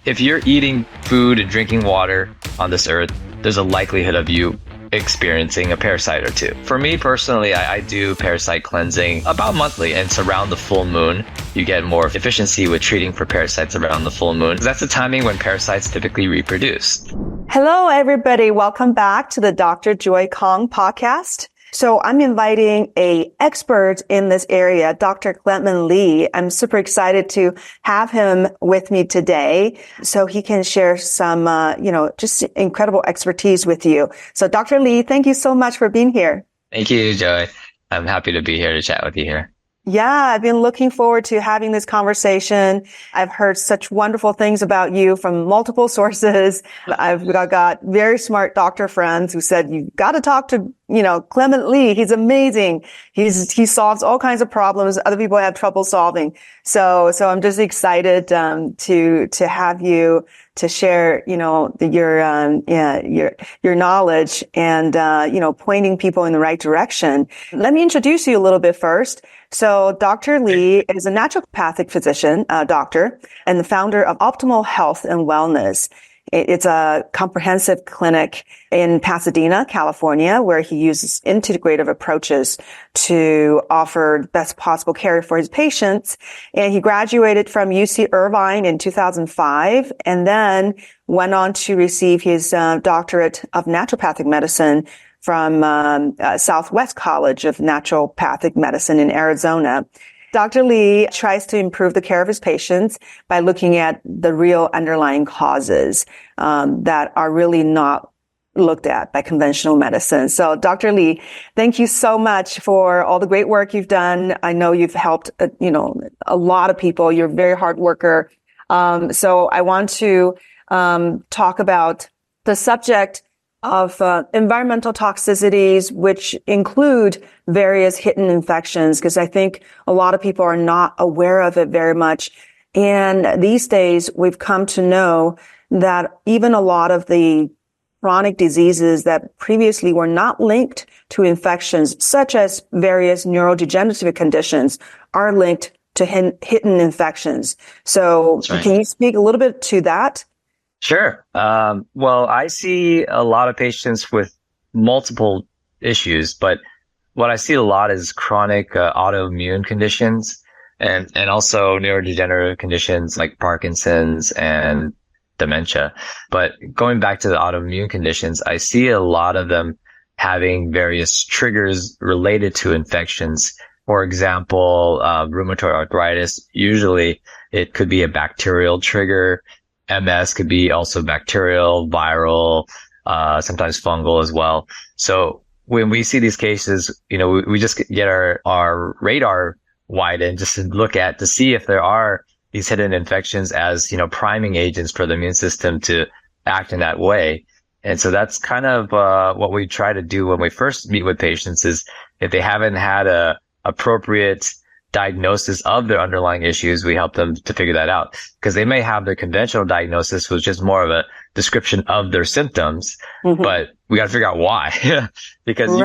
if you're eating food and drinking water on this earth, there's a likelihood of you experiencing a parasite or two. For me personally, I do parasite cleansing about monthly, and it's around the full moon. You get more efficiency with treating for parasites around the full moon. That's the timing when parasites typically reproduce. Hello, everybody. Welcome back to the Dr. Joy Kong podcast. So I'm inviting an expert in this area, Dr. Clement Lee. I'm super excited to have him with me today so he can share some, just incredible expertise with you. So Dr. Lee, thank you so much for being here. Thank you, Joy. I'm happy to be here to chat with you here. Yeah, I've been looking forward to having this conversation. I've heard such wonderful things about you from multiple sources. I've got very smart doctor friends who said, you've got to talk to, Clement Lee. He's amazing. He solves all kinds of problems other people have trouble solving. So I'm just excited, to have you to share, your knowledge and, pointing people in the right direction. Let me introduce you a little bit first. So Dr. Lee is a naturopathic physician, doctor, and the founder of Optimal Health and Wellness. It's a comprehensive clinic in Pasadena, California, where he uses integrative approaches to offer best possible care for his patients. And he graduated from UC Irvine in 2005 and then went on to receive his doctorate of naturopathic medicine from Southwest College of Naturopathic Medicine in Arizona. Dr. Lee tries to improve the care of his patients by looking at the real underlying causes that are really not looked at by conventional medicine. So Dr. Lee, thank you so much for all the great work you've done. I know you've helped, a lot of people. You're a very hard worker. So I want to talk about the subject of environmental toxicities, which include various hidden infections, because I think a lot of people are not aware of it very much. And these days, we've come to know that even a lot of the chronic diseases that previously were not linked to infections, such as various neurodegenerative conditions, are linked to hidden infections. So That's right. Can you speak a little bit to that? Sure. Well, I see a lot of patients with multiple issues, but what I see a lot is chronic autoimmune conditions and also neurodegenerative conditions like Parkinson's and dementia. But going back to the autoimmune conditions, I see a lot of them having various triggers related to infections. For example, rheumatoid arthritis, usually it could be a bacterial trigger. MS could be also bacterial, viral, sometimes fungal as well. So when we see these cases, we just get our radar widened just to see if there are these hidden infections as, priming agents for the immune system to act in that way. And so that's kind of, what we try to do when we first meet with patients is if they haven't had a appropriate diagnosis of their underlying issues, we help them to figure that out, because they may have their conventional diagnosis was just more of a description of their symptoms, but we got to figure out why, because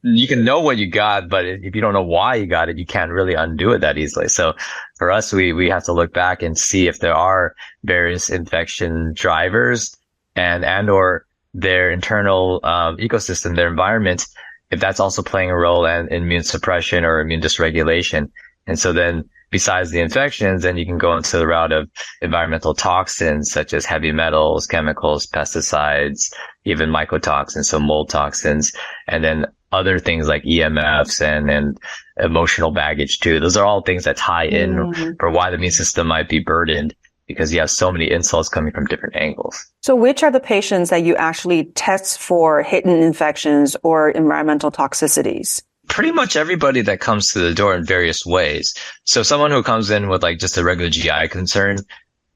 you can know what you got, but if you don't know why you got it, you can't really undo it that easily. So for us, we have to look back and see if there are various infection drivers and or their internal ecosystem, their environment, if that's also playing a role in immune suppression or immune dysregulation. And so then besides the infections, then you can go into the route of environmental toxins such as heavy metals, chemicals, pesticides, even mycotoxins, so mold toxins, and then other things like EMFs and emotional baggage too. Those are all things that tie in for why the immune system might be burdened, because you have so many insults coming from different angles. So which are the patients that you actually test for hidden infections or environmental toxicities? Pretty much everybody that comes to the door in various ways. So someone who comes in with like just a regular GI concern,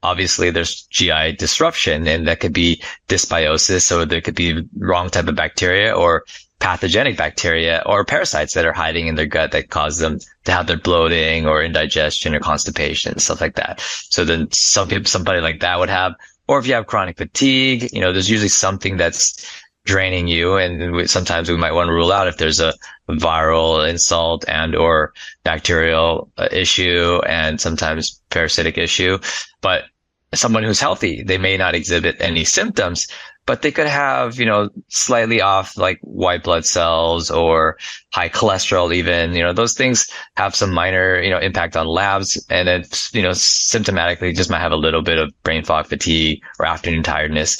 obviously there's GI disruption, and that could be dysbiosis, or there could be wrong type of bacteria or pathogenic bacteria or parasites that are hiding in their gut that cause them to have their bloating or indigestion or constipation, stuff like that. So then somebody like that would have, or if you have chronic fatigue, there's usually something that's draining you. And sometimes we might want to rule out if there's a viral insult and or bacterial issue, and sometimes parasitic issue. But someone who's healthy, they may not exhibit any symptoms, but they could have, slightly off like white blood cells or high cholesterol even, those things have some minor, impact on labs. And it's, symptomatically just might have a little bit of brain fog, fatigue, or afternoon tiredness.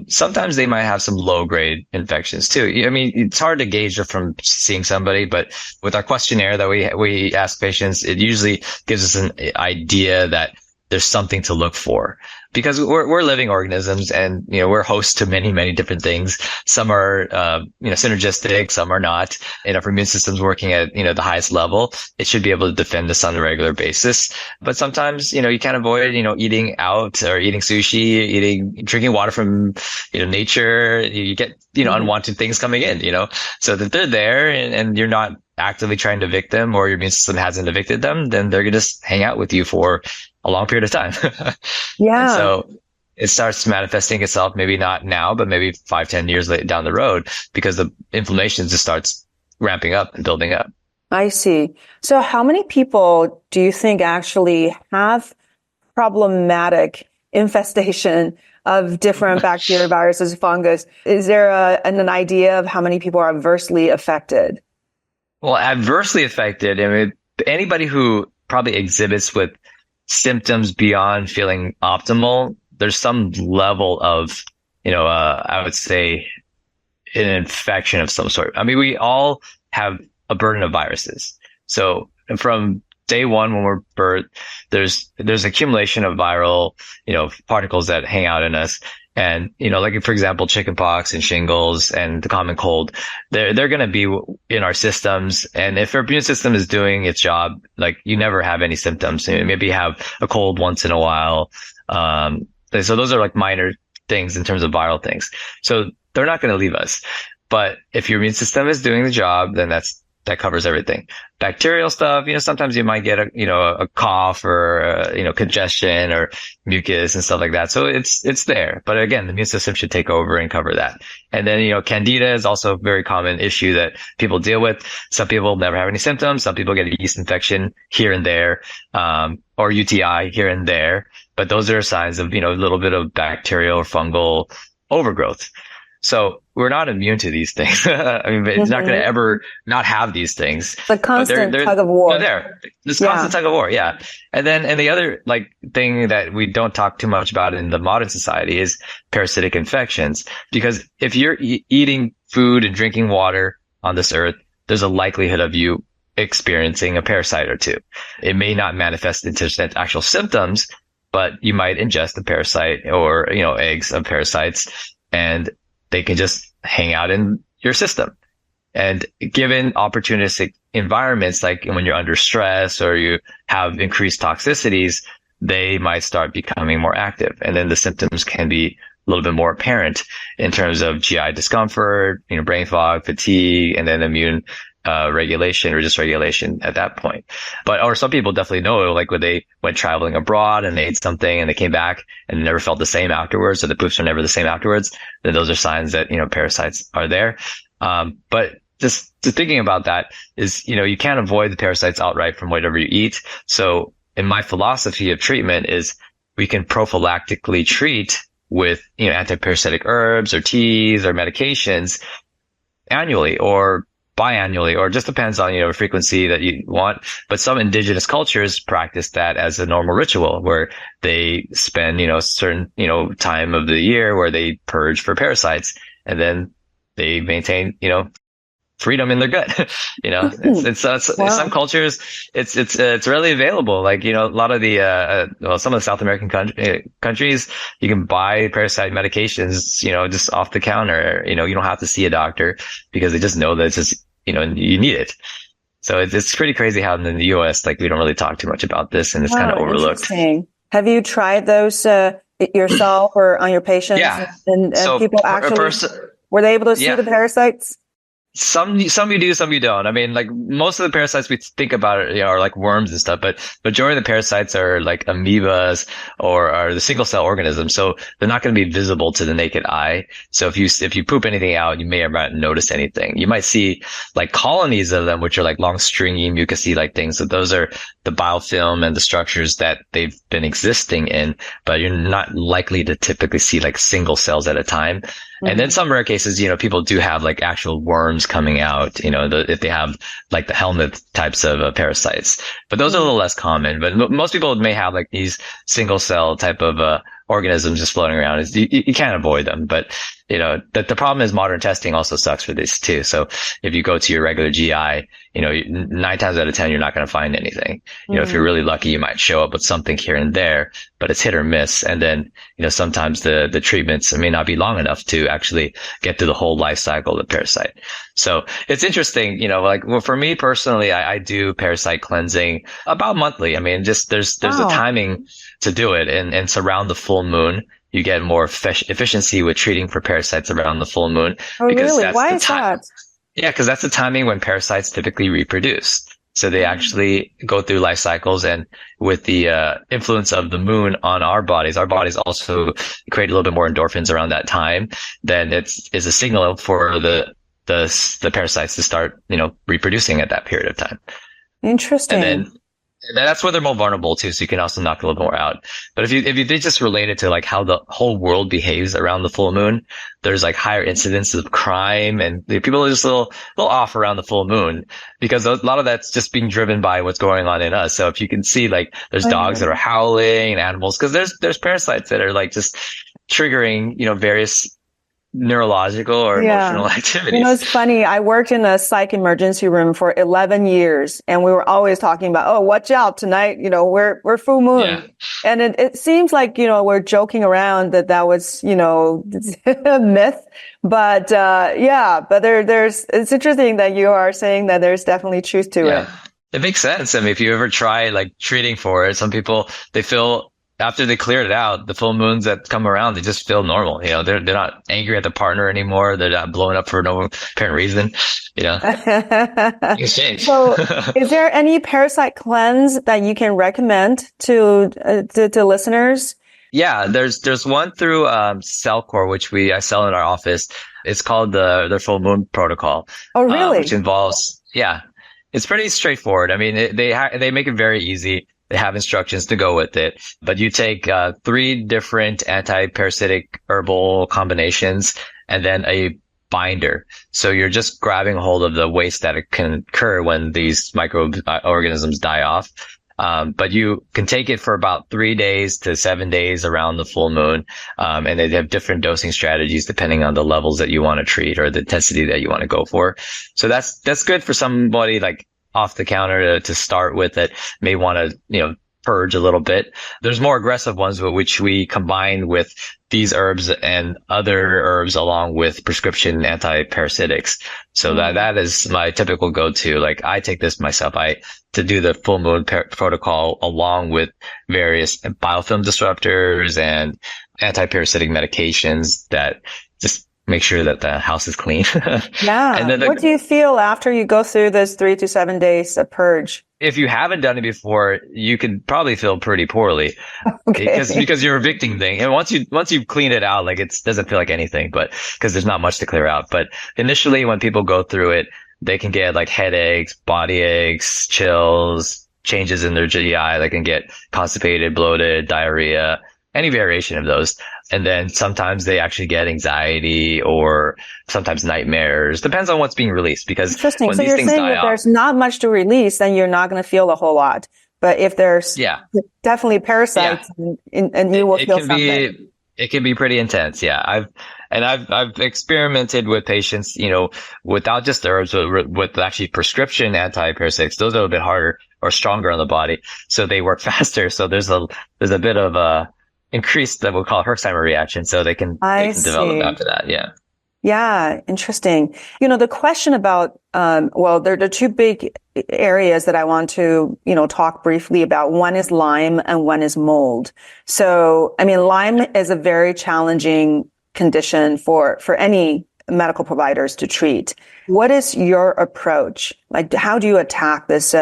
Sometimes they might have some low grade infections too. I mean, it's hard to gauge from seeing somebody, but with our questionnaire that we ask patients, it usually gives us an idea that there's something to look for, because we're living organisms, and we're hosts to many, many different things. Some are synergistic, some are not. And if our immune system's working at the highest level, it should be able to defend us on a regular basis. But sometimes you can't avoid eating out or eating sushi, drinking water from nature. You get unwanted things coming in. So that they're there, and you're not actively trying to evict them, or your immune system hasn't evicted them, then they're gonna just hang out with you for a long period of time. Yeah. And so it starts manifesting itself, maybe not now, but maybe 5-10 years later down the road, because the inflammation just starts ramping up and building up. I see. So how many people do you think actually have problematic infestation of different bacteria, viruses, fungus? Is there an idea of how many people are adversely affected? Well, adversely affected, I mean, anybody who probably exhibits with symptoms beyond feeling optimal, there's some level of, I would say an infection of some sort. I mean, we all have a burden of viruses. So from day one, when we're birthed, there's accumulation of viral, particles that hang out in us. And, like, for example, chickenpox and shingles and the common cold, they're going to be in our systems. And if our immune system is doing its job, like, you never have any symptoms. Maybe you have a cold once in a while. So those are like minor things in terms of viral things. So they're not going to leave us. But if your immune system is doing the job, then that covers everything. Bacterial stuff, sometimes you might get a cough or, congestion or mucus and stuff like that. So it's there. But again, the immune system should take over and cover that. And then, candida is also a very common issue that people deal with. Some people never have any symptoms. Some people get a yeast infection here and there, or UTI here and there. But those are signs of, a little bit of bacterial or fungal overgrowth. So we're not immune to these things. I mean, it's not going to ever not have these things. The constant tug of war. They're there. This constant tug of war. Yeah. And the other thing that we don't talk too much about in the modern society is parasitic infections. Because if you're eating food and drinking water on this earth, there's a likelihood of you experiencing a parasite or two. It may not manifest into actual symptoms, but you might ingest a parasite or, eggs of parasites, and they can just hang out in your system. And given opportunistic environments, like when you're under stress or you have increased toxicities, they might start becoming more active. And then the symptoms can be a little bit more apparent in terms of GI discomfort, brain fog, fatigue, and then immune regulation or dysregulation at that point. Or some people definitely know, like when they went traveling abroad and they ate something and they came back and never felt the same afterwards, so the poops are never the same afterwards, then those are signs that, parasites are there. But just thinking about that is, you can't avoid the parasites outright from whatever you eat. So in my philosophy of treatment is we can prophylactically treat with, antiparasitic herbs or teas or medications annually or biannually, or just depends on, frequency that you want. But some indigenous cultures practice that as a normal ritual where they spend, certain, time of the year where they purge for parasites, and then they maintain, freedom in their gut. Wow. In some cultures, it's readily available. Like, a lot of the, some of the South American countries, you can buy parasite medications, just off the counter. You don't have to see a doctor because they just know that it's just, you need it. So it's pretty crazy how in the US, we don't really talk too much about this, and it's kind of overlooked. Have you tried those, yourself or on your patients? Yeah. And so people actually, were they able to see the parasites? Some you do, some you don't. I mean, like most of the parasites we think about are like worms and stuff, but majority of the parasites are like amoebas or are the single cell organisms. So they're not going to be visible to the naked eye. So if you poop anything out, you may or may not notice anything. You might see like colonies of them, which are like long stringy mucousy like things. So those are the biofilm and the structures that they've been existing in, but you're not likely to typically see like single cells at a time. And then some rare cases, people do have like actual worms coming out, if they have like the helminth types of parasites, but those are a little less common. But most people may have like these single cell type of organisms just floating around. You can't avoid them, but the problem is modern testing also sucks for this too. So if you go to your regular GI, 9 times out of 10, you're not going to find anything. If you're really lucky, you might show up with something here and there, but it's hit or miss. And then, sometimes the treatments may not be long enough to actually get through the whole life cycle of the parasite. So it's interesting, for me personally, I do parasite cleansing about monthly. I mean, just there's a timing to do it, and it's around the full moon. You get more efficiency with treating for parasites around the full moon. Oh, really? Why is that? Yeah, because that's the timing when parasites typically reproduce. So they actually go through life cycles, and with the influence of the moon on our bodies also create a little bit more endorphins around that time. Then it's a signal for the parasites to start, reproducing at that period of time. Interesting. And that's where they're more vulnerable too. So you can also knock a little more out. But if you did just relate it to like how the whole world behaves around the full moon, there's like higher incidence of crime, and people are just a little off around the full moon because a lot of that's just being driven by what's going on in us. So if you can see like there's dogs that are howling and animals, because there's parasites that are like just triggering, various neurological or emotional activities. It's funny. I worked in a psych emergency room for 11 years, and we were always talking about, oh, watch out tonight. We're full moon. Yeah. And it seems like, we're joking around that was, a myth. But, but it's interesting that you are saying that there's definitely truth to it. It makes sense. I mean, if you ever try like treating for it, some people, they feel after they cleared it out, the full moons that come around, they just feel normal. They're not angry at the partner anymore. They're not blowing up for no apparent reason. It's changed. So is there any parasite cleanse that you can recommend to listeners? Yeah, there's one through Cellcore, which I sell in our office. It's called the Full Moon Protocol. Oh, really? Which involves, it's pretty straightforward. I mean, they make it very easy. They have instructions to go with it, but you take 3 different anti-parasitic herbal combinations and then a binder. So you're just grabbing hold of the waste that can occur when these microorganisms die off. But you can take it for about 3 days to 7 days around the full moon. And they have different dosing strategies depending on the levels that you want to treat or the intensity that you want to go for. So that's good for somebody like off the counter to start with that may want to, purge a little bit. There's more aggressive ones, which we combine with these herbs and other herbs along with prescription anti-parasitics. So that is my typical go-to. Like I take this myself. To do the full moon protocol along with various biofilm disruptors and anti-parasitic medications that just make sure that the house is clean. Yeah. And then what do you feel after you go through this 3 to 7 days of purge? If you haven't done it before, you could probably feel pretty poorly. Okay. Because you're evicting things. And once you've cleaned it out, like it doesn't feel like anything, but because there's not much to clear out. But initially when people go through it, they can get like headaches, body aches, chills, changes in their GI. They can get constipated, bloated, diarrhea, any variation of those. And then sometimes they actually get anxiety or sometimes nightmares. Depends on what's being released because interesting. When so these you're things saying die if off, there's not much to release, then you're not going to feel a whole lot. But if there's definitely parasites and you will feel something. It can be pretty intense. Yeah. I've experimented with patients, without just herbs, but with actually prescription anti-parasitics. Those are a bit harder or stronger on the body. So they work faster. So there's a bit of a increased that we'll call Herxheimer reaction. So they can develop after that. Yeah. Yeah. Interesting. The question about, there are 2 big areas that I want to, talk briefly about. One is Lyme and one is mold. So, I mean, Lyme is a very challenging condition for any medical providers to treat. What is your approach? Like, how do you attack this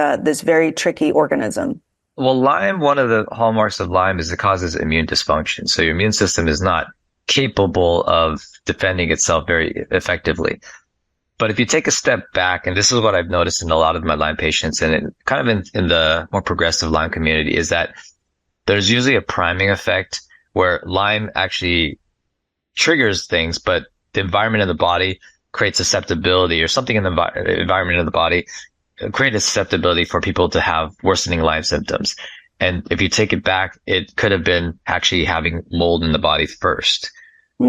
very tricky organism? Well, Lyme, one of the hallmarks of Lyme is it causes immune dysfunction. So your immune system is not capable of defending itself very effectively. But if you take a step back, and this is what I've noticed in a lot of my Lyme patients, and kind of in the more progressive Lyme community, is that there's usually a priming effect where Lyme actually triggers things, but the environment in the body creates susceptibility, or something in the environment of the body creates susceptibility for people to have worsening Lyme symptoms. And if you take it back, it could have been actually having mold in the body first.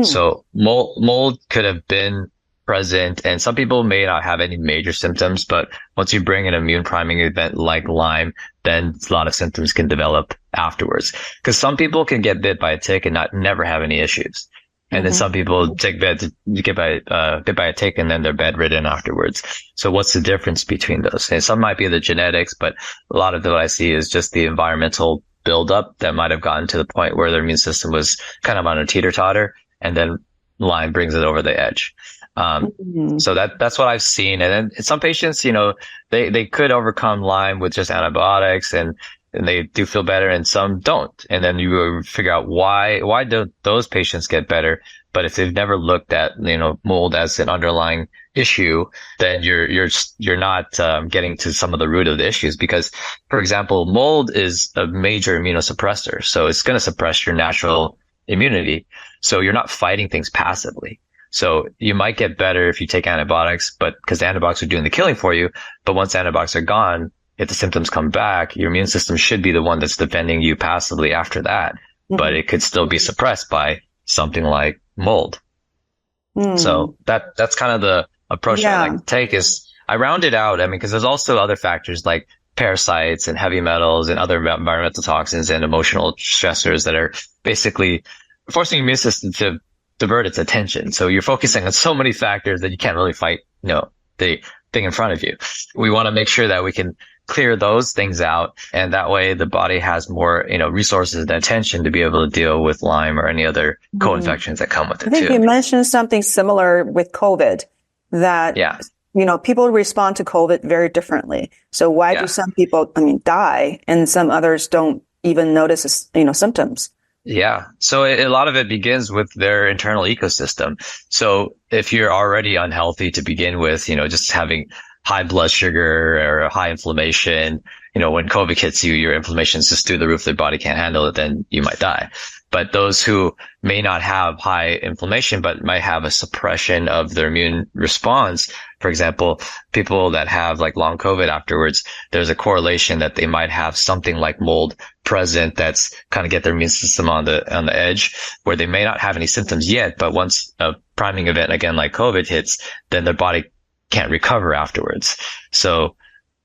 So mold could have been present, and some people may not have any major symptoms, but once you bring an immune priming event like Lyme, then a lot of symptoms can develop afterwards. Because some people can get bit by a tick and never have any issues. And then some people get bit by a tick and then they're bedridden afterwards. So what's the difference between those? And some might be the genetics, but a lot of what I see is just the environmental buildup that might have gotten to the point where their immune system was kind of on a teeter-totter, and then Lyme brings it over the edge. So that's what I've seen. And then some patients, they could overcome Lyme with just antibiotics, and they do feel better, and some don't. And then you figure out why do those patients get better? But if they've never looked at, mold as an underlying issue, then you're not getting to some of the root of the issues. Because, for example, mold is a major immunosuppressor. So it's going to suppress your natural immunity. So you're not fighting things passively. So you might get better if you take antibiotics, but because the antibiotics are doing the killing for you. But once antibiotics are gone, if the symptoms come back, your immune system should be the one that's defending you passively after that. But it could still be suppressed by something like mold. So that's kind of the approach I like to take. Is I round it out. I mean, because there's also other factors like parasites and heavy metals and other environmental toxins and emotional stressors that are basically forcing your immune system to divert its attention. So you're focusing on so many factors that you can't really fight, the thing in front of you. We want to make sure that we can clear those things out, and that way the body has more, resources and attention to be able to deal with Lyme or any other co-infections that come with it. I think you mentioned something similar with COVID, that people respond to COVID very differently. So why do some people, die, and some others don't even notice, symptoms? Yeah. So a lot of it begins with their internal ecosystem. So if you're already unhealthy to begin with, just having high blood sugar or high inflammation, when COVID hits you, your inflammation is just through the roof, the body can't handle it, then you might die. But those who may not have high inflammation, but might have a suppression of their immune response, for example, people that have like long COVID afterwards, there's a correlation that they might have something like mold present that's kind of get their immune system on the edge, where they may not have any symptoms yet, but once a priming event again like COVID hits, then their body can't recover afterwards. So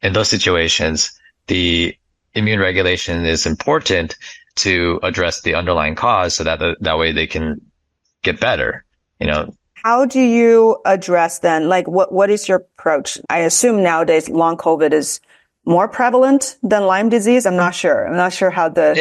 in those situations, the immune regulation is important to address the underlying cause, so that way they can get better, How do you address then? Like, what is your approach? I assume nowadays long COVID is more prevalent than Lyme disease. I'm not sure. I'm not sure how the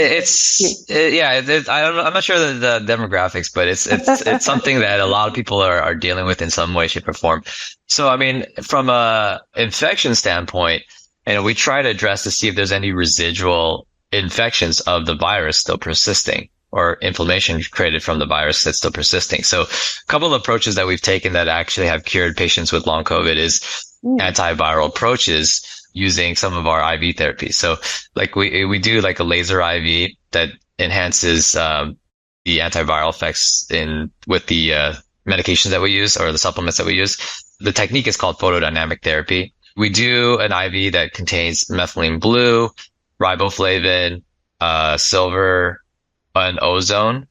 I'm not sure the demographics, but it's something that a lot of people are dealing with in some way, shape, or form. So, I mean, from a infection standpoint, we try to address to see if there's any residual infections of the virus still persisting, or inflammation created from the virus that's still persisting. So a couple of approaches that we've taken that actually have cured patients with long COVID is antiviral approaches using some of our IV therapies. So like we do like a laser IV that enhances the antiviral effects with the medications that we use, or the supplements that we use. The technique is called photodynamic therapy. We do an IV that contains methylene blue, riboflavin, silver, and ozone,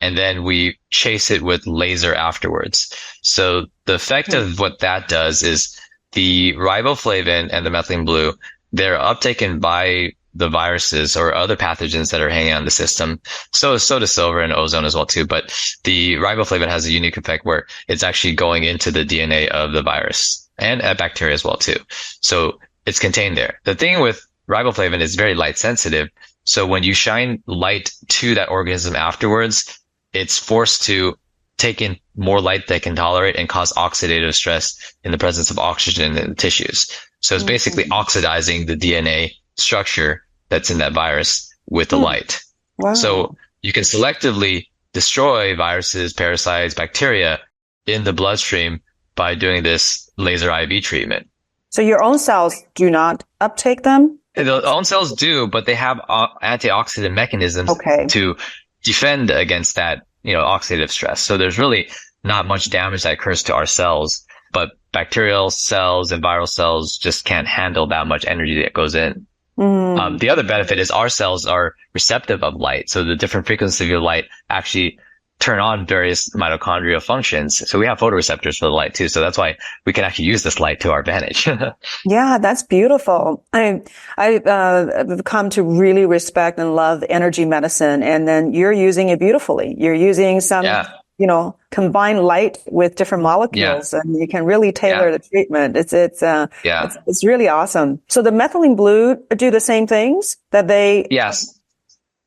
and then we chase it with laser afterwards. So the effect of what that does is the riboflavin and the methylene blue, they're uptaken by the viruses or other pathogens that are hanging on the system. So does silver and ozone as well too. But the riboflavin has a unique effect where it's actually going into the DNA of the virus and bacteria as well too. So it's contained there. The thing with riboflavin is very light sensitive. So when you shine light to that organism afterwards, it's forced to take in more light they can tolerate and cause oxidative stress in the presence of oxygen in the tissues. So it's basically oxidizing the DNA structure that's in that virus with the light. Wow. So you can selectively destroy viruses, parasites, bacteria in the bloodstream by doing this laser IV treatment. So your own cells do not uptake them? The own cells do, but they have antioxidant mechanisms to defend against that, oxidative stress. So there's really not much damage that occurs to our cells, but bacterial cells and viral cells just can't handle that much energy that goes in. The other benefit is our cells are receptive of light. So the different frequencies of light actually turn on various mitochondrial functions. So we have photoreceptors for the light too. So that's why we can actually use this light to our advantage. Yeah, that's beautiful. I've come to really respect and love energy medicine. And then you're using it beautifully. You're using some, combine light with different molecules, and you can really tailor the treatment. It's really awesome. So the methylene blue do the same things that they. Yes.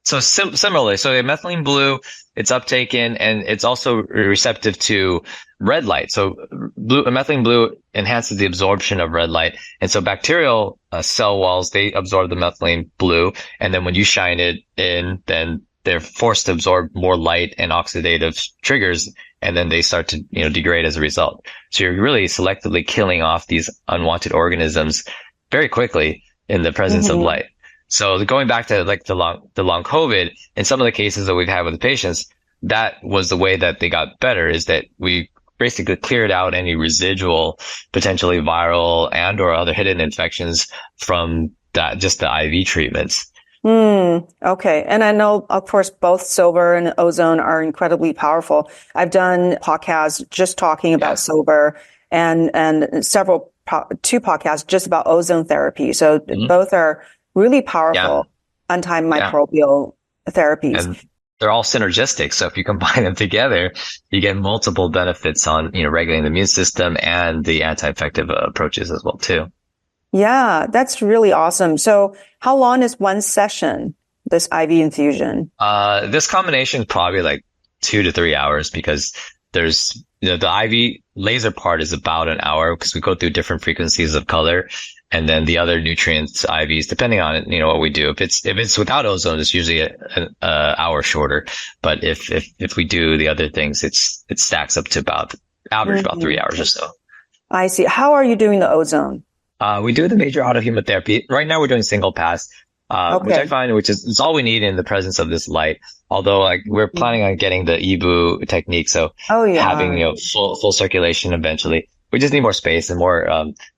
So similarly, so methylene blue, it's uptaken and it's also receptive to red light. So methylene blue enhances the absorption of red light. And so bacterial cell walls, they absorb the methylene blue. And then when you shine it in, then they're forced to absorb more light and oxidative triggers. And then they start to, degrade as a result. So you're really selectively killing off these unwanted organisms very quickly in the presence of light. So going back to like the long COVID, in some of the cases that we've had with the patients, that was the way that they got better, is that we basically cleared out any residual, potentially viral and or other hidden infections from that, just the IV treatments. Okay. And I know, of course, both silver and ozone are incredibly powerful. I've done podcasts just talking about silver and two podcasts just about ozone therapy. So both are really powerful antimicrobial therapies. And they're all synergistic. So if you combine them together, you get multiple benefits on, regulating the immune system and the anti-infective approaches as well, too. Yeah, that's really awesome. So how long is one session, this IV infusion? This combination probably like 2 to 3 hours, because there's, the IV laser part is about an hour because we go through different frequencies of color. And then the other nutrients IVs, depending on it, what we do. If it's without ozone, it's usually an hour shorter. But if we do the other things, it stacks up to about 3 hours or so. I see. How are you doing the ozone? We do the major autohemotherapy. Right now we're doing single pass, which I find, it's all we need in the presence of this light. Although like we're planning on getting the EBU technique. So having, full circulation eventually. We just need more space and more,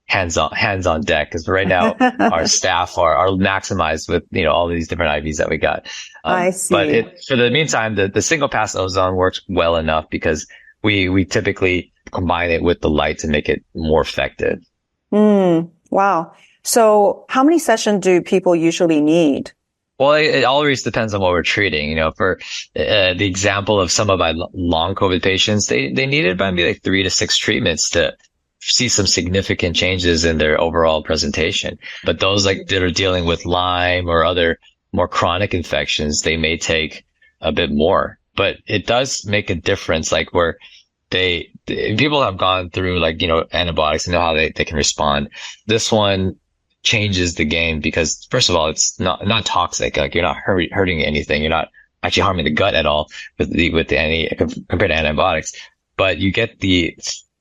hands on deck. Cause right now our staff are maximized with, all of these different IVs that we got. I see. But for the meantime, the single pass ozone works well enough because we typically combine it with the light to make it more effective. Wow. So how many sessions do people usually need? Well, it always depends on what we're treating. For the example of some of my long COVID patients, they needed maybe like 3 to 6 treatments to see some significant changes in their overall presentation. But those that are dealing with Lyme or other more chronic infections, they may take a bit more. But it does make a difference, like where people have gone through like, antibiotics and know how they can respond. This one changes the game because first of all, it's not toxic. Like you're not hurting anything. You're not actually harming the gut at all with compared to antibiotics, but you get the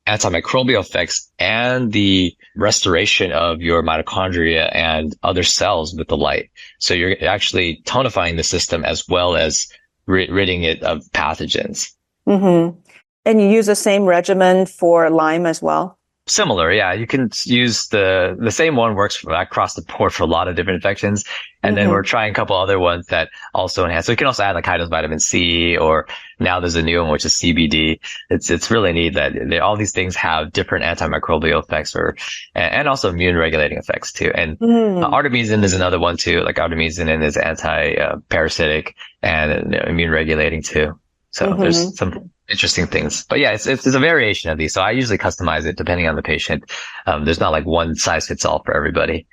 antimicrobial effects and the restoration of your mitochondria and other cells with the light. So you're actually tonifying the system as well as ridding it of pathogens. And you use the same regimen for Lyme as well? Similar, yeah. You can use the same one works across the board for a lot of different infections. And then we're trying a couple other ones that also enhance. So you can also add like high-dose vitamin C, or now there's a new one, which is CBD. It's really neat that all these things have different antimicrobial effects and also immune regulating effects too. And artemisinin is another one too. Like artemisinin is anti-parasitic and immune regulating too. So there's some interesting things, but yeah, it's a variation of these. So I usually customize it depending on the patient. There's not like one size fits all for everybody.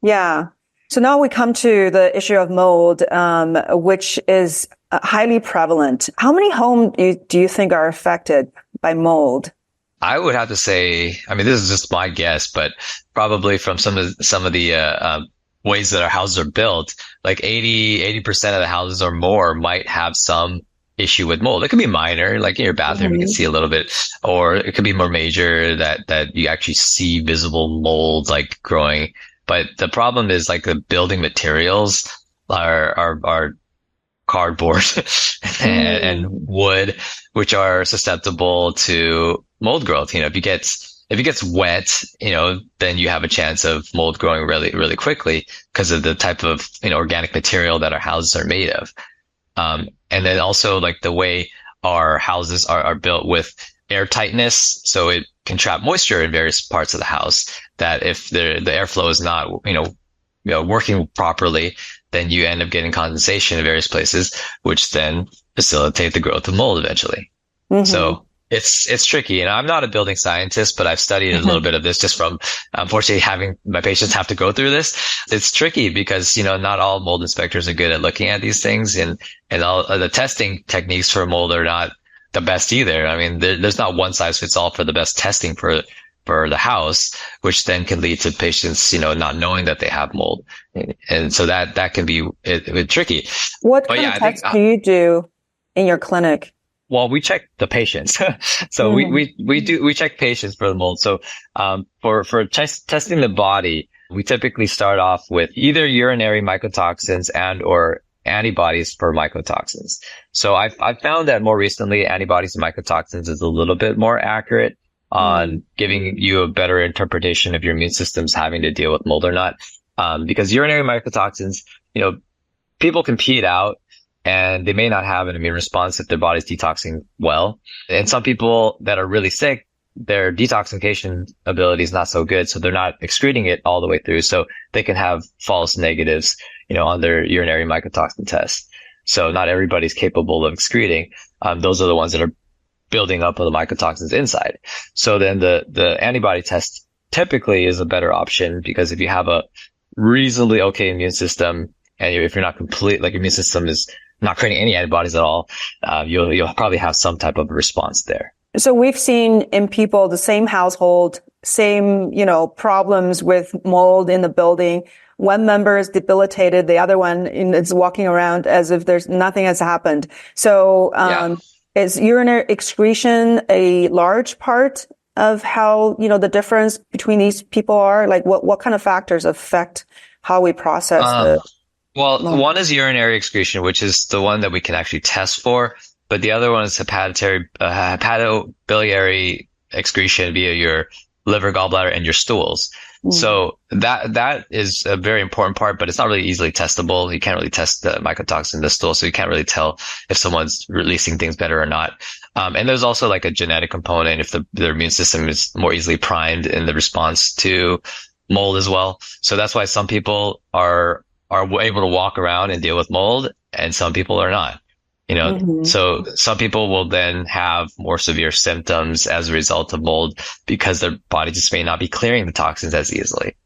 Yeah. So now we come to the issue of mold, which is highly prevalent. How many homes do you think are affected by mold? I would have to say, I mean, this is just my guess, but probably from some of the ways that our houses are built, like 80% of the houses or more might have some issue with mold. It could be minor, like in your bathroom, you can see a little bit, or it could be more major that you actually see visible mold like growing. But the problem is like the building materials are cardboard and wood, which are susceptible to mold growth. If it gets wet, then you have a chance of mold growing really, really quickly because of the type of, organic material that our houses are made of. And then also like the way our houses are built with air tightness. So it can trap moisture in various parts of the house that if the airflow is not, working properly, then you end up getting condensation in various places, which then facilitate the growth of mold eventually. So it's tricky. And I'm not a building scientist, but I've studied a little bit of this just from, unfortunately, having my patients have to go through this. It's tricky because, not all mold inspectors are good at looking at these things, and all the testing techniques for mold are not the best either. I mean, there's not one size fits all for the best testing for the house, which then can lead to patients, not knowing that they have mold. And so that can be tricky. What kind of tests do you do in your clinic? Well, we check the patients. So we check patients for the mold. So, for testing the body, we typically start off with either urinary mycotoxins and or antibodies for mycotoxins. So I've found that more recently antibodies and mycotoxins is a little bit more accurate on giving you a better interpretation of your immune system's having to deal with mold or not. Because urinary mycotoxins, people can pee it out, and they may not have an immune response if their body's detoxing well. And some people that are really sick, their detoxification ability is not so good, so they're not excreting it all the way through. So they can have false negatives, on their urinary mycotoxin test. So not everybody's capable of excreting. Those are the ones that are building up of the mycotoxins inside. So then the antibody test typically is a better option, because if you have a reasonably okay immune system, and if you're not complete, like your immune system is not creating any antibodies at all, you'll probably have some type of a response there. So we've seen in people, the same household, same, problems with mold in the building. One member is debilitated. The other one is walking around as if nothing has happened. So, is urinary excretion a large part of how, the difference between these people are? Like what kind of factors affect how we process Well, one is urinary excretion, which is the one that we can actually test for. But the other one is hepatobiliary excretion via your liver, gallbladder, and your stools. So that is a very important part, but it's not really easily testable. You can't really test the mycotoxin in the stool, so you can't really tell if someone's releasing things better or not. And there's also like a genetic component if their immune system is more easily primed in the response to mold as well. So that's why some people are able to walk around and deal with mold, and some people are not. So some people will then have more severe symptoms as a result of mold because their body just may not be clearing the toxins as easily,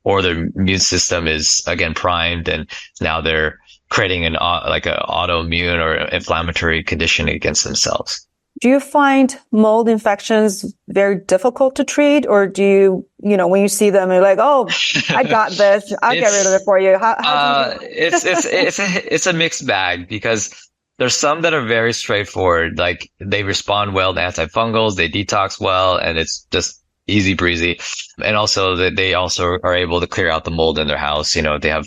or their immune system is again primed, and now they're creating an autoimmune or inflammatory condition against themselves. Do you find mold infections very difficult to treat, or do you, when you see them, you're like, oh, I got this, I'll get rid of it for you? How do you... It's a mixed bag, because there's some that are very straightforward, like they respond well to antifungals, they detox well, and it's just easy breezy. And also that they also are able to clear out the mold in their house. They have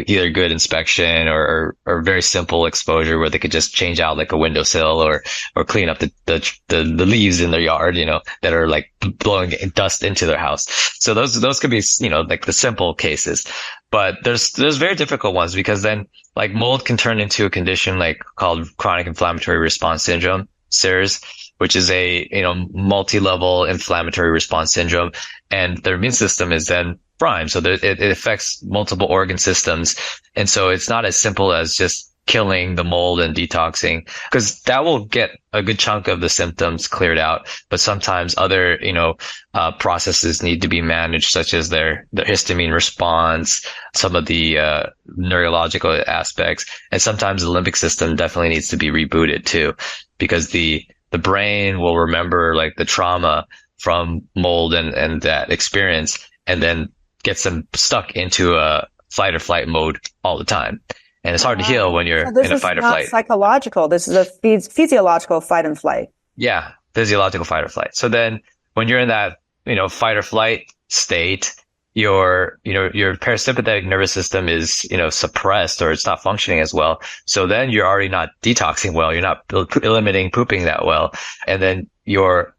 either good inspection or very simple exposure where they could just change out like a windowsill or clean up the leaves in their yard, that are like blowing dust into their house. So those could be, like the simple cases. But there's very difficult ones, because then like mold can turn into a condition like called chronic inflammatory response syndrome, CIRS, which is a, multi-level inflammatory response syndrome. And their immune system is then primed. So it affects multiple organ systems. And so it's not as simple as just killing the mold and detoxing, because that will get a good chunk of the symptoms cleared out. But sometimes other, processes need to be managed, such as their histamine response, some of the, neurological aspects. And sometimes the limbic system definitely needs to be rebooted too, because the brain will remember like the trauma from mold and that experience, and then gets them stuck into a fight or flight mode all the time. And it's hard to heal when you're in a fight or flight. This is not psychological. This is a physiological fight and flight. Yeah, physiological fight or flight. So then when you're in that, fight or flight state, your parasympathetic nervous system is, suppressed, or it's not functioning as well. So then you're already not detoxing well. You're not eliminating pooping that well. And then your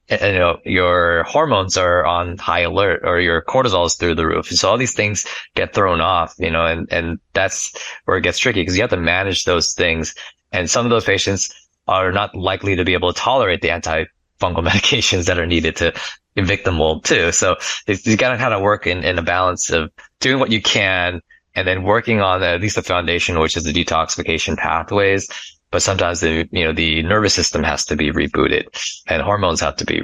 hormones are on high alert, or your cortisol is through the roof. So all these things get thrown off, and that's where it gets tricky, because you have to manage those things. And some of those patients are not likely to be able to tolerate the antifungal medications that are needed to evict the mold too. So you got to kind of work in a balance of doing what you can, and then working on at least the foundation, which is the detoxification pathways. But sometimes the nervous system has to be rebooted, and hormones have to be,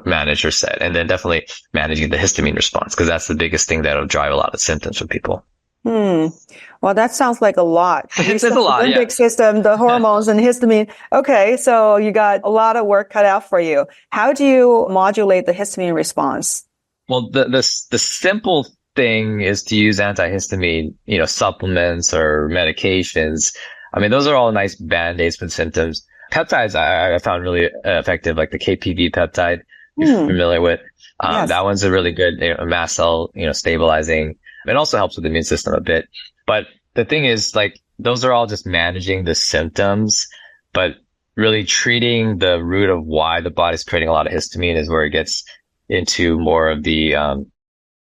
managed or set. And then definitely managing the histamine response, because that's the biggest thing that'll drive a lot of symptoms for people. Well, that sounds like a lot. It's a lot, the limbic system, the hormones and histamine. Okay. So you got a lot of work cut out for you. How do you modulate the histamine response? Well, the simple thing is to use antihistamine, supplements or medications. I mean, those are all nice band-aids for symptoms. Peptides I found really effective, like the KPV peptide, you're familiar with. Yes. That one's a really good mast cell, stabilizing. It also helps with the immune system a bit. But the thing is, like, those are all just managing the symptoms, but really treating the root of why the body's creating a lot of histamine is where it gets into more of the,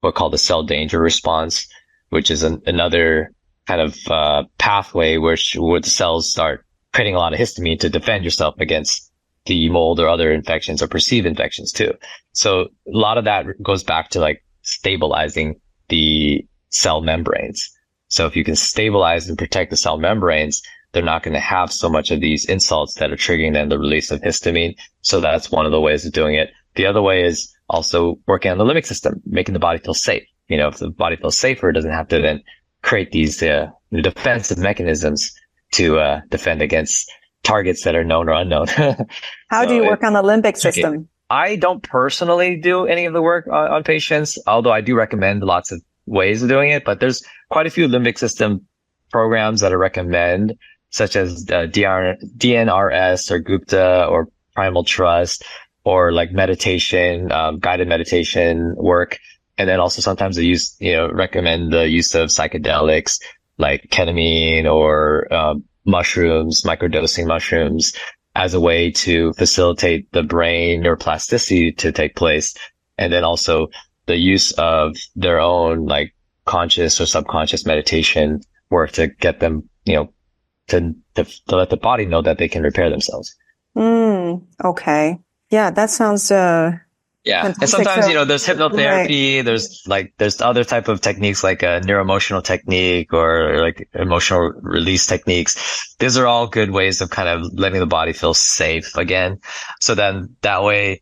what's called the cell danger response, which is another kind of pathway where the cells start creating a lot of histamine to defend yourself against the mold or other infections or perceived infections too. So a lot of that goes back to like stabilizing the cell membranes. So if you can stabilize and protect the cell membranes, they're not going to have so much of these insults that are triggering then the release of histamine. So that's one of the ways of doing it. The other way is also working on the limbic system, making the body feel safe. If the body feels safer, it doesn't have to then create these defensive mechanisms to defend against targets that are known or unknown. How do you work on the limbic system? I don't personally do any of the work on patients, although I do recommend lots of ways of doing it. But there's quite a few limbic system programs that I recommend, such as DNRS or Gupta or Primal Trust, or like meditation, guided meditation work. And then also sometimes they recommend the use of psychedelics like ketamine or mushrooms, microdosing mushrooms, as a way to facilitate the brain neuroplasticity to take place. And then also the use of their own like conscious or subconscious meditation work to get them, to let the body know that they can repair themselves. Okay. Yeah, that sounds, yeah. fantastic. And sometimes, So, there's hypnotherapy, right. there's other type of techniques like a neuroemotional technique or like emotional release techniques. These are all good ways of kind of letting the body feel safe again. So then that way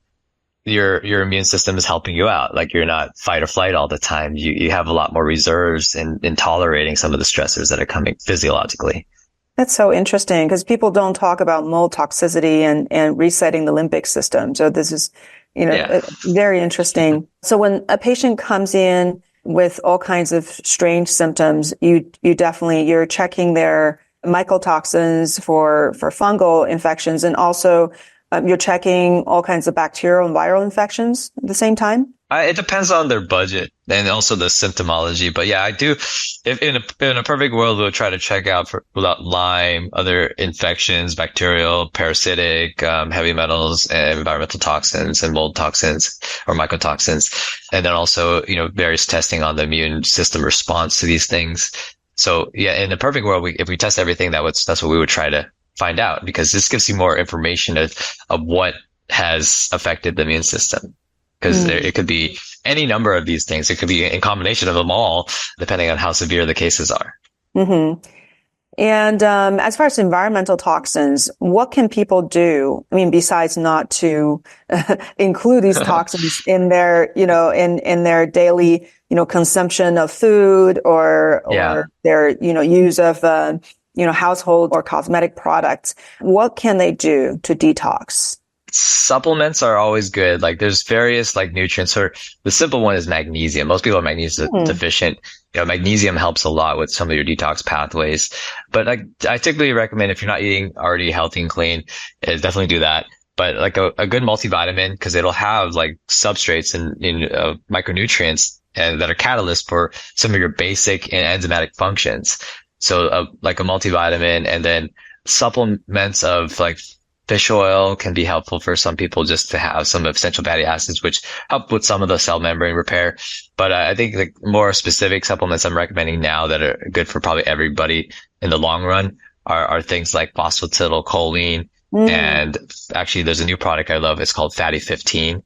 your immune system is helping you out. Like you're not fight or flight all the time. You have a lot more reserves in tolerating some of the stressors that are coming physiologically. That's so interesting because people don't talk about mold toxicity and resetting the limbic system. So this is, very interesting. So when a patient comes in with all kinds of strange symptoms, you're checking their mycotoxins for fungal infections, and also you're checking all kinds of bacterial and viral infections at the same time. It depends on their budget and also the symptomology. But yeah, I do. If in a perfect world, we'll try to check out for Lyme, other infections, bacterial, parasitic, heavy metals, and environmental toxins and mold toxins or mycotoxins. And then also, various testing on the immune system response to these things. So yeah, in a perfect world, if we test everything, that's what we would try to find out, because this gives you more information of what has affected the immune system. Because it could be any number of these things. It could be in combination of them all, depending on how severe the cases are. Mm-hmm. And as far as environmental toxins, what can people do? I mean, besides not to include these toxins in their, in their daily, consumption of food Yeah. or their, use of, household or cosmetic products. What can they do to detox? Supplements are always good. Like there's various like nutrients, or the simple one is magnesium. Most people are magnesium deficient. Magnesium helps a lot with some of your detox pathways. But like I typically recommend, if you're not eating already healthy and clean, definitely do that. But like a good multivitamin, because it'll have like substrates and micronutrients and that are catalysts for some of your basic and enzymatic functions. So like a multivitamin, and then supplements of like fish oil can be helpful for some people, just to have some essential fatty acids, which help with some of the cell membrane repair. But I think the more specific supplements I'm recommending now that are good for probably everybody in the long run are things like phosphatidylcholine. And actually there's a new product I love. It's called Fatty 15.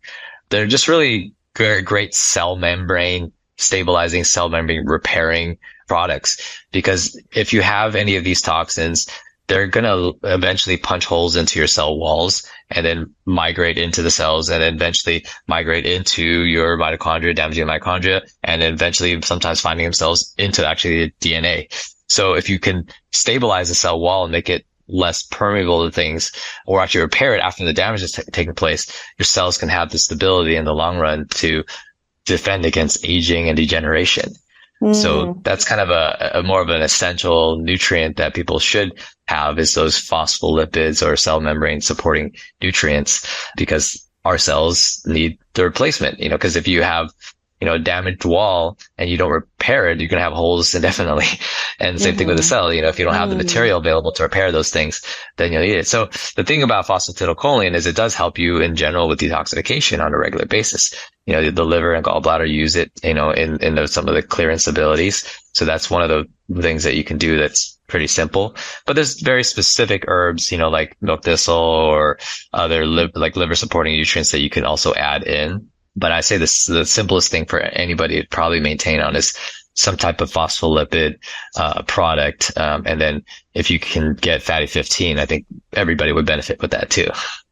They're just really great cell membrane stabilizing, cell membrane repairing products, because if you have any of these toxins, they're going to eventually punch holes into your cell walls and then migrate into the cells, and then eventually migrate into your mitochondria, damaging mitochondria, and then eventually sometimes finding themselves into actually the DNA. So if you can stabilize the cell wall and make it less permeable to things, or actually repair it after the damage has taken place, your cells can have the stability in the long run to defend against aging and degeneration. So that's kind of a more of an essential nutrient that people should have, is those phospholipids or cell membrane supporting nutrients, because our cells need the replacement, because if you have, a damaged wall and you don't repair it, you're going to have holes indefinitely. And the same thing with the cell, if you don't have the material available to repair those things, then you'll need it. So the thing about phosphatidylcholine is it does help you in general with detoxification on a regular basis. The liver and gallbladder use it, in some of the clearance abilities. So that's one of the things that you can do that's pretty simple. But there's very specific herbs, like milk thistle or other liver supporting nutrients that you can also add in. But I say the simplest thing for anybody to probably maintain on is some type of phospholipid product. And then if you can get Fatty 15, I think everybody would benefit with that too.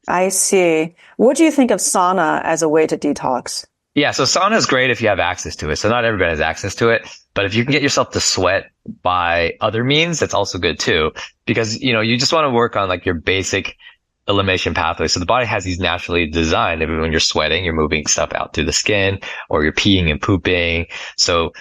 I see. What do you think of sauna as a way to detox? Yeah, so sauna is great if you have access to it. So not everybody has access to it, but if you can get yourself to sweat by other means, that's also good too. Because, you just want to work on like your basic elimination pathway. So the body has these naturally designed. When you're sweating, you're moving stuff out through the skin, or you're peeing and pooping. So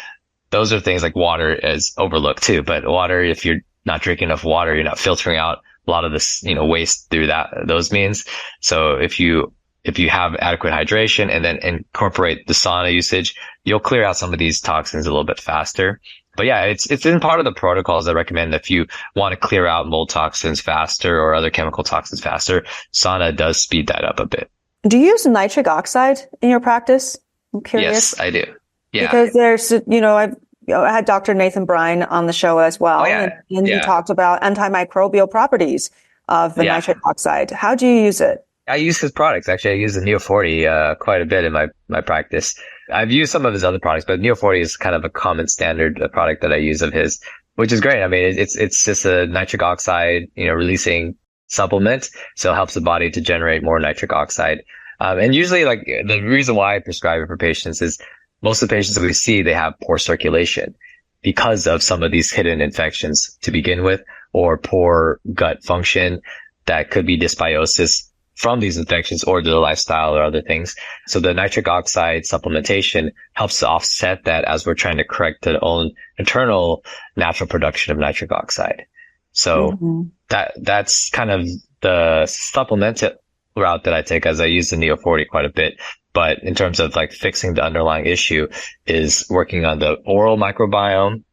those are things like water is overlooked too. But water, if you're not drinking enough water, you're not filtering out a lot of this, waste through those means. So if you have adequate hydration and then incorporate the sauna usage, you'll clear out some of these toxins a little bit faster. But yeah, it's in part of the protocols I recommend. If you want to clear out mold toxins faster or other chemical toxins faster, sauna does speed that up a bit. Do you use nitric oxide in your practice? I'm curious. Yes, I do. Yeah. Because there's, I had Dr. Nathan Bryan on the show as well. Oh, yeah. And he talked about antimicrobial properties of the nitric oxide. How do you use it? I use his products. Actually, I use the Neo 40 quite a bit in my practice. I've used some of his other products, but Neo 40 is kind of a common standard product that I use of his, which is great. I mean, it's just a nitric oxide, releasing supplement. So it helps the body to generate more nitric oxide. And usually like the reason why I prescribe it for patients is most of the patients that we see, they have poor circulation because of some of these hidden infections to begin with, or poor gut function that could be dysbiosis from these infections or their lifestyle or other things. So the nitric oxide supplementation helps to offset that as we're trying to correct the own internal natural production of nitric oxide. So that's kind of the supplemental route that I take, as I use the Neo 40 quite a bit. But in terms of like fixing the underlying issue is working on the oral microbiome,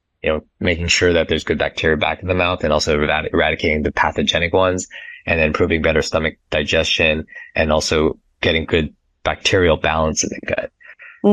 making sure that there's good bacteria back in the mouth, and also eradicating the pathogenic ones, and then improving better stomach digestion, and also getting good bacterial balance in the gut.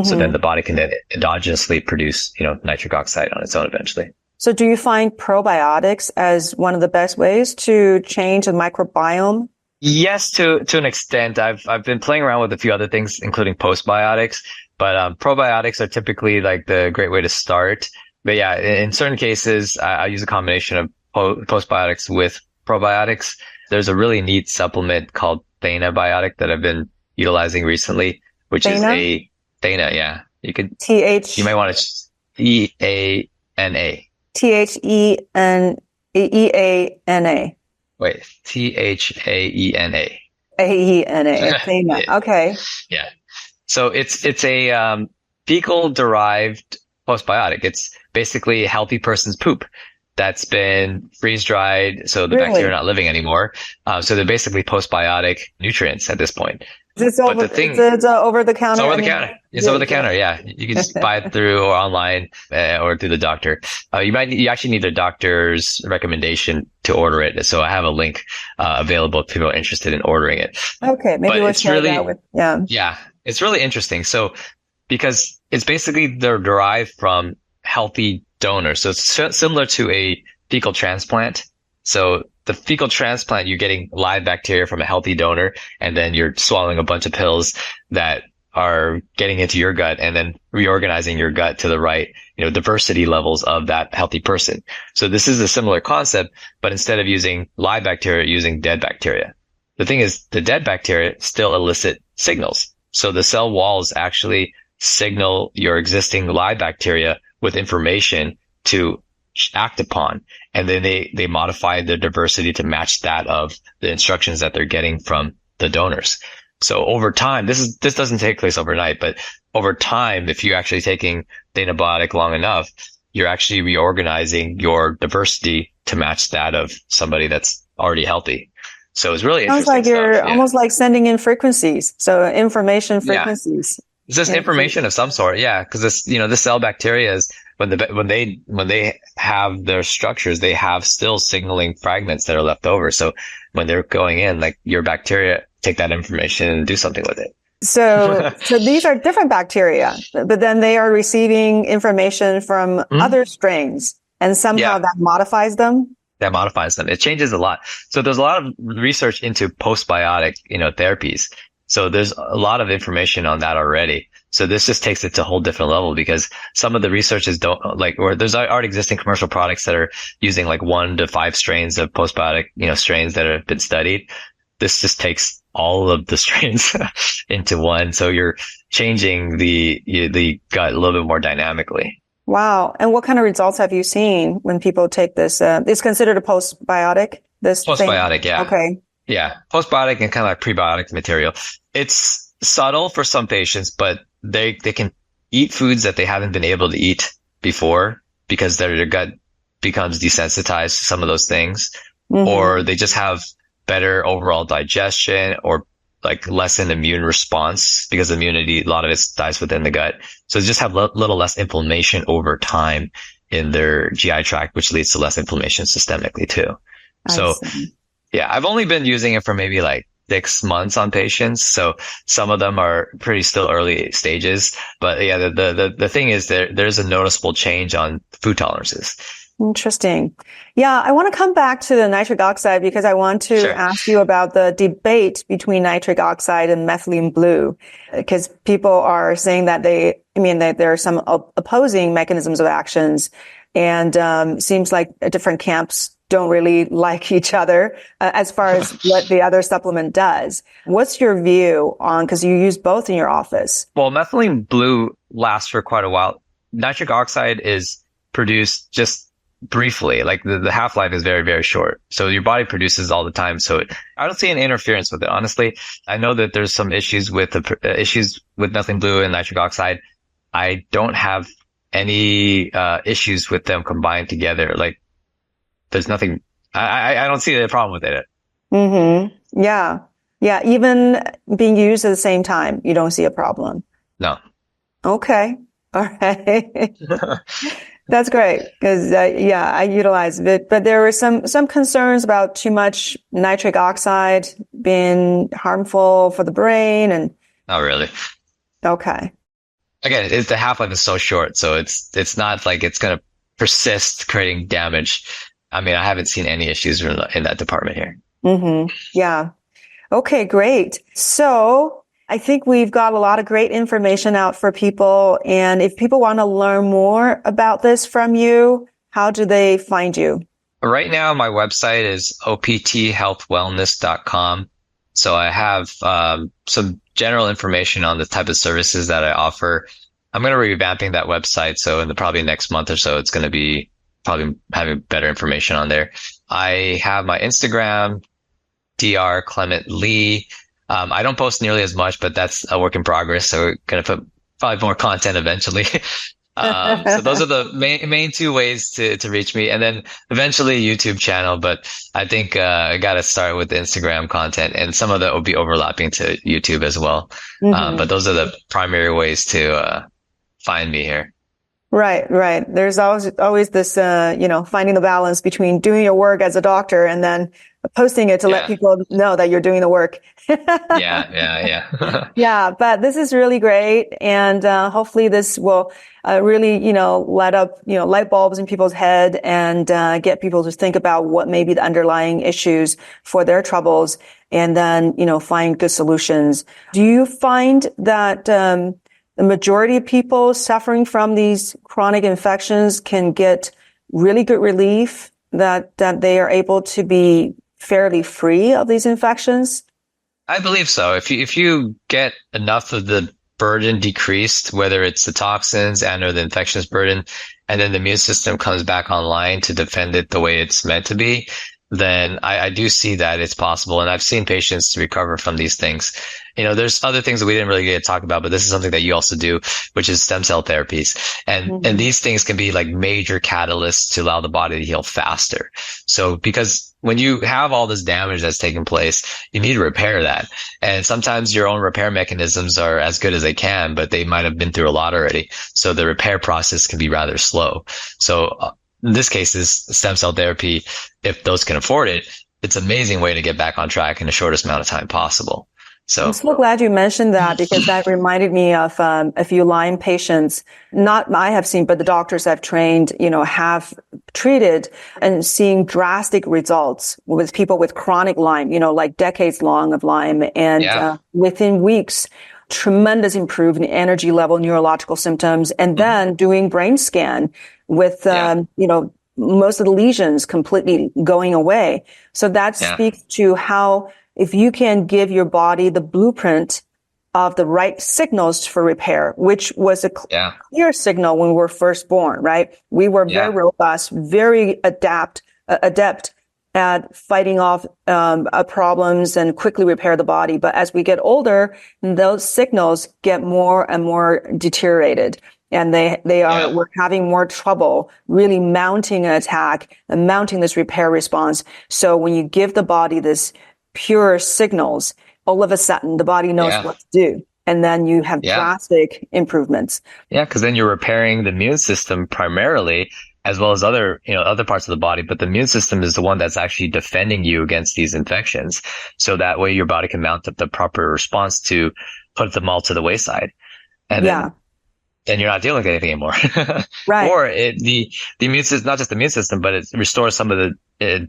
So then the body can then endogenously produce, nitric oxide on its own eventually. So do you find probiotics as one of the best ways to change the microbiome? Yes, to an extent. I've been playing around with a few other things, including postbiotics, but probiotics are typically like the great way to start. But yeah, in certain cases, I use a combination of postbiotics with probiotics. There's a really neat supplement called Thanabiotic that I've been utilizing recently, which is a Thana. Yeah, you might want to Eana. Theana. Wait, Thaena. Aena. Thana. Okay. Yeah. So it's a fecal derived postbiotic. It's basically a healthy person's poop that's been freeze dried, so the bacteria are not living anymore. So they're basically postbiotic nutrients at this point. It's over the counter. It's over the counter. It's over the counter. Yeah, you can just buy it through or online or through the doctor. You actually need a doctor's recommendation to order it. So I have a link available if people are interested in ordering it. Okay, maybe we'll share that with. Yeah, it's really interesting. So because it's basically they're derived from healthy donors, so it's similar to a fecal transplant. So the fecal transplant, you're getting live bacteria from a healthy donor, and then you're swallowing a bunch of pills that are getting into your gut and then reorganizing your gut to the right, diversity levels of that healthy person. So this is a similar concept, but instead of using live bacteria, using dead bacteria. The thing is, the dead bacteria still elicit signals. So the cell walls actually signal your existing live bacteria with information to act upon. And then they modify the diversity to match that of the instructions that they're getting from the donors. So over time, this doesn't take place overnight, but over time, if you're actually taking Thanabiotic long enough, you're actually reorganizing your diversity to match that of somebody that's already healthy. So it's really interesting. Sounds like you're almost like sending in frequencies. So information frequencies. Yeah. It's just information of some sort. Yeah. Cause the cell bacteria is when they have their structures, they have still signaling fragments that are left over. So when they're going in, like your bacteria take that information and do something with it. So these are different bacteria, but then they are receiving information from other strains and somehow that modifies them. That modifies them. It changes a lot. So there's a lot of research into postbiotic, therapies. So there's a lot of information on that already. So this just takes it to a whole different level because some of the researchers don't or there's already existing commercial products that are using like 1 to 5 strains of postbiotic, strains that have been studied. This just takes all of the strains into one. So you're changing the gut a little bit more dynamically. Wow. And what kind of results have you seen when people take this? It's considered a postbiotic, this postbiotic, thing? Yeah. Okay. Yeah. Postbiotic and kind of like prebiotic material. It's subtle for some patients, but they can eat foods that they haven't been able to eat before because their gut becomes desensitized to some of those things, or they just have better overall digestion or like lessen immune response because immunity, a lot of it dies within the gut. So they just have little less inflammation over time in their GI tract, which leads to less inflammation systemically too. So yeah, I've only been using it for maybe like 6 months on patients. So some of them are pretty still early stages, but yeah, the thing is there's a noticeable change on food tolerances. Interesting. Yeah, I want to come back to the nitric oxide because I want to ask you about the debate between nitric oxide and methylene blue, because people are saying that that there are some opposing mechanisms of actions, and seems like different camps don't really like each other as far as what the other supplement does. What's your view on, because you use both in your office? Well, methylene blue lasts for quite a while. Nitric oxide is produced just briefly, like the half-life is very, very short. So your body produces all the time. So I don't see an interference with it. Honestly, I know that there's some issues with methylene blue and nitric oxide. I don't have any issues with them combined together. Like there's nothing, I don't see a problem with it. Mm-hmm. Yeah. Yeah. Even being used at the same time, you don't see a problem. No. Okay. All right. That's great because, I utilize it, but there were some concerns about too much nitric oxide being harmful for the brain and. Not really. Okay. Again, the half-life is so short, so it's not like it's going to persist creating damage. I mean, I haven't seen any issues in that department here. Mm-hmm. Yeah. Okay, great. So I think we've got a lot of great information out for people. And if people want to learn more about this from you, how do they find you? Right now, my website is opthealthwellness.com. So I have some general information on the type of services that I offer. I'm going to be revamping that website. So in the probably next month or so, it's going to be probably having better information on there. I have my Instagram, Dr. Clement Lee. I don't post nearly as much, but that's a work in progress. So we're going to put probably more content eventually. So those are the main two ways to reach me, and then eventually a YouTube channel. But I think I got to start with the Instagram content, and some of that will be overlapping to YouTube as well. But those are the primary ways to find me here. Right, right. There's always this, finding the balance between doing your work as a doctor and then posting it to let people know that you're doing the work. Yeah. Yeah, but this is really great. And, hopefully this will, really, light up, light bulbs in people's head and, get people to think about what may be the underlying issues for their troubles and then, find good solutions. Do you find that, the majority of people suffering from these chronic infections can get really good relief, that they are able to be fairly free of these infections? I believe so. If you get enough of the burden decreased, whether it's the toxins and or the infectious burden, and then the immune system comes back online to defend it the way it's meant to be, then I do see that it's possible. And I've seen patients recover from these things. There's other things that we didn't really get to talk about, but this is something that you also do, which is stem cell therapies. And these things can be like major catalysts to allow the body to heal faster. So because when you have all this damage that's taking place, you need to repair that. And sometimes your own repair mechanisms are as good as they can, but they might have been through a lot already. So the repair process can be rather slow. So in this case, is stem cell therapy. If those can afford it, it's an amazing way to get back on track in the shortest amount of time possible. So I'm so glad you mentioned that, because that reminded me of a few Lyme patients. Not I have seen, but the doctors I've trained, have treated and seeing drastic results with people with chronic Lyme, like decades long of Lyme, and within weeks, tremendous improvement in energy level, neurological symptoms, and then doing brain scan with, most of the lesions completely going away. So that speaks to how, if you can give your body the blueprint of the right signals for repair, which was a clear signal when we were first born, right? We were very robust, very adept at fighting off problems and quickly repair the body. But as we get older, those signals get more and more deteriorated. And we're having more trouble really mounting an attack and mounting this repair response. So when you give the body this pure signals, all of a sudden the body knows what to do. And then you have drastic improvements. Yeah, because then you're repairing the immune system primarily, as well as other parts of the body. But the immune system is the one that's actually defending you against these infections. So that way your body can mount up the proper response to put them all to the wayside. And then you're not dealing with anything anymore. Right. Or the immune system, not just the immune system, but it restores some of the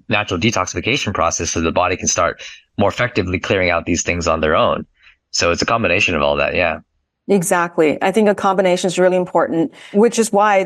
natural detoxification process so the body can start more effectively clearing out these things on their own. So it's a combination of all that. Yeah. Exactly. I think a combination is really important, which is why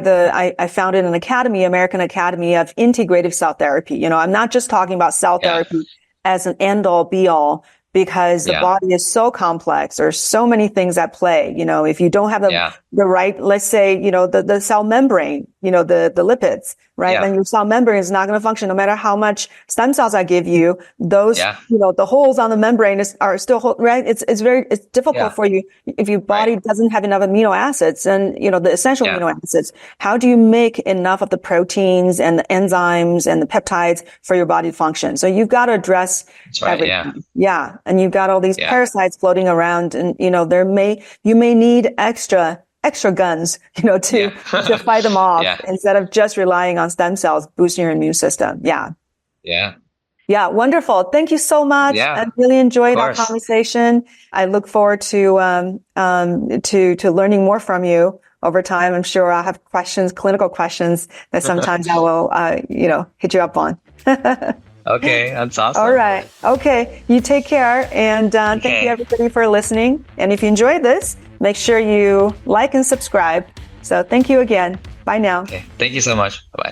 I founded an academy, American Academy of Integrative Cell Therapy. I'm not just talking about cell therapy as an end all be all, because the body is so complex. There's so many things at play. If you don't have the right, let's say, the cell membrane, the lipids, right? Then your cell membrane is not going to function no matter how much stem cells I give you. Those, the holes on the membrane are still, right? It's difficult for you if your body doesn't have enough amino acids and, the essential amino acids. How do you make enough of the proteins and the enzymes and the peptides for your body to function? So you've got to address everything. Yeah. And you've got all these parasites floating around, and, you may need extra guns, to fight them off instead of just relying on stem cells boosting your immune system. Yeah. Yeah. Wonderful. Thank you so much. I really enjoyed our conversation. I look forward to learning more from you over time. I'm sure I'll have clinical questions that sometimes I will, hit you up on. Okay. That's awesome. All right. Okay. You take care. And thank you everybody for listening. And if you enjoyed this, make sure you like and subscribe. So thank you again. Bye now. Okay. Thank you so much. Bye-bye.